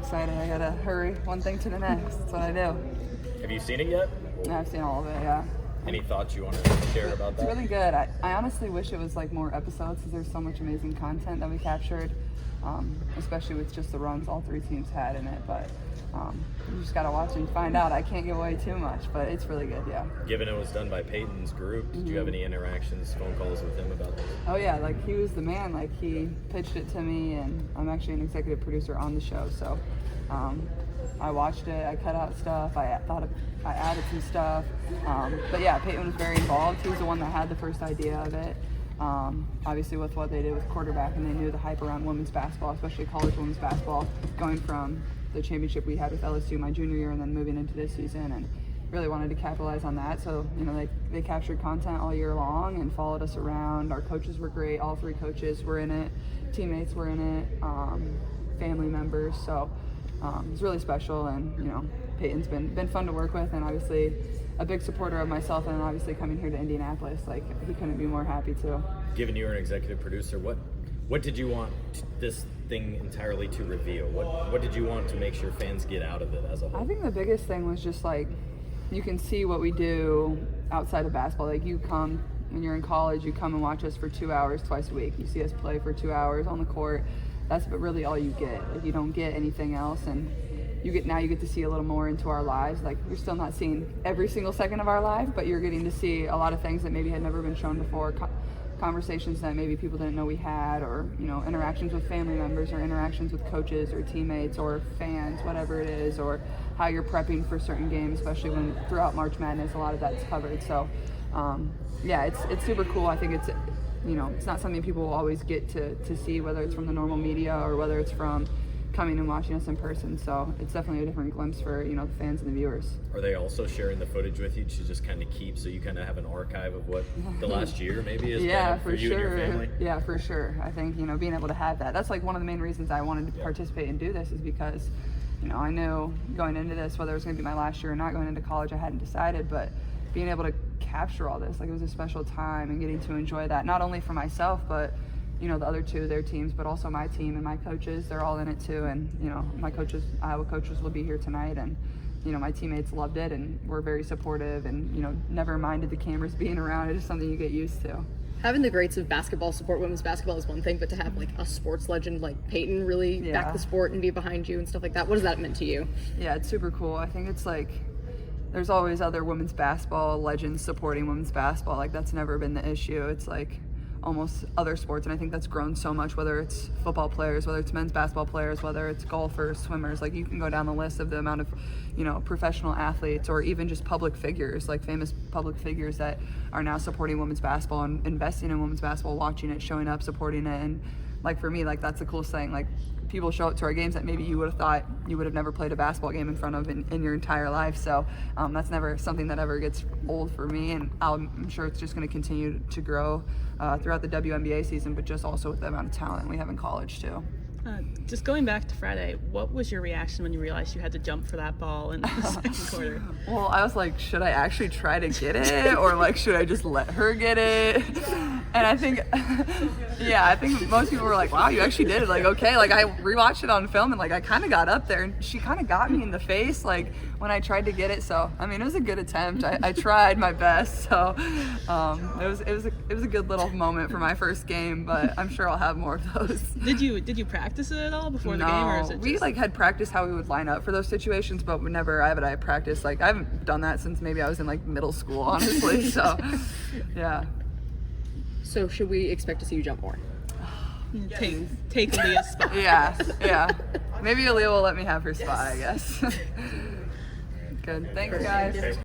excited. I gotta hurry one thing to the next. That's what I do. Have you seen it yet? I've seen all of it, yeah. Any thoughts you want to share about that? It's really good. I honestly wish it was like more episodes because there's so much amazing content that we captured, especially with just the runs all three teams had in it. But you just gotta watch and find out. I can't give away too much, but it's really good, yeah. Given it was done by Peyton's group, did you have any interactions, phone calls with him about this? Oh yeah, like he was the man. Like he pitched it to me, and I'm actually an executive producer on the show, so I watched it. I cut out stuff. I added some stuff. But yeah, Peyton was very involved. He was the one that had the first idea of it. Obviously with what they did with quarterback, and they knew the hype around women's basketball, especially college women's basketball, going from the championship we had with LSU my junior year and then moving into this season, and really wanted to capitalize on that. So, they captured content all year long and followed us around. Our coaches were great. All three coaches were in it. Teammates were in it. Family members. So it's really special, and Peyton's been fun to work with, and obviously a big supporter of myself, and obviously coming here to Indianapolis, like he couldn't be more happy to. Given you were an executive producer, what did you want this thing entirely to reveal? What did you want to make sure fans get out of it as a whole? I think the biggest thing was just like you can see what we do outside of basketball. Like you come when you're in college, you come and watch us for 2 hours twice a week. You see us play for 2 hours on the court. That's really all you get. Like you don't get anything else, and you get to see a little more into our lives. Like you're still not seeing every single second of our life, but you're getting to see a lot of things that maybe had never been shown before. Conversations that maybe people didn't know we had, or interactions with family members, or interactions with coaches or teammates or fans, whatever it is, or how you're prepping for certain games, especially when throughout March Madness a lot of that's covered. So it's super cool. I think it's it's not something people will always get to see, whether it's from the normal media or whether it's from coming and watching us in person. So it's definitely a different glimpse for the fans and the viewers. Are they also sharing the footage with you to just kind of keep, so you kind of have an archive of what the last year maybe is for you and your family? Yeah, for sure. I think being able to have that's like one of the main reasons I wanted to participate and do this, is because I knew going into this, whether it was going to be my last year or not going into college, I hadn't decided, but being able to capture all this, like it was a special time, and getting to enjoy that, not only for myself, but the other two, their teams, but also my team and my coaches, they're all in it too. And my coaches, Iowa coaches, will be here tonight, and my teammates loved it and were very supportive, and never minded the cameras being around. It is something you get used to. Having the greats of basketball support women's basketball is one thing, but to have like a sports legend like Peyton really back the sport and be behind you and stuff like that, what has that meant to you? Yeah, it's super cool. I think it's like there's always other women's basketball legends supporting women's basketball. Like that's never been the issue. It's like almost other sports, and I think that's grown so much, whether it's football players, whether it's men's basketball players, whether it's golfers, swimmers. Like you can go down the list of the amount of professional athletes, or even just public figures, like famous public figures that are now supporting women's basketball and investing in women's basketball, watching it, showing up, supporting it. And like for me, like that's the coolest thing. Like people show up to our games that maybe you would have thought you would have never played a basketball game in front of in your entire life. So that's never something that ever gets old for me, and I'm sure it's just going to continue to grow throughout the WNBA season, but just also with the amount of talent we have in college too. Just going back to Friday, what was your reaction when you realized you had to jump for that ball in the second quarter? Well, I was like, should I actually try to get it, or like should I just let her get it? And I think most people were like, wow, you actually did it. Like, okay, like I rewatched it on film, and like I kind of got up there, and she kind of got me in the face like when I tried to get it. So I mean, it was a good attempt. I tried my best. So it was a good little moment for my first game, but I'm sure I'll have more of those. Did you practice it at all before the game, or is it just... We like had practiced how we would line up for those situations, but we never. I practiced, like I haven't done that since maybe I was in like middle school, honestly. So yeah. So should we expect to see you jump more? Take Aaliyah's spot. Yeah. Maybe Aaliyah will let me have her spot, I guess. Good. Thanks, guys.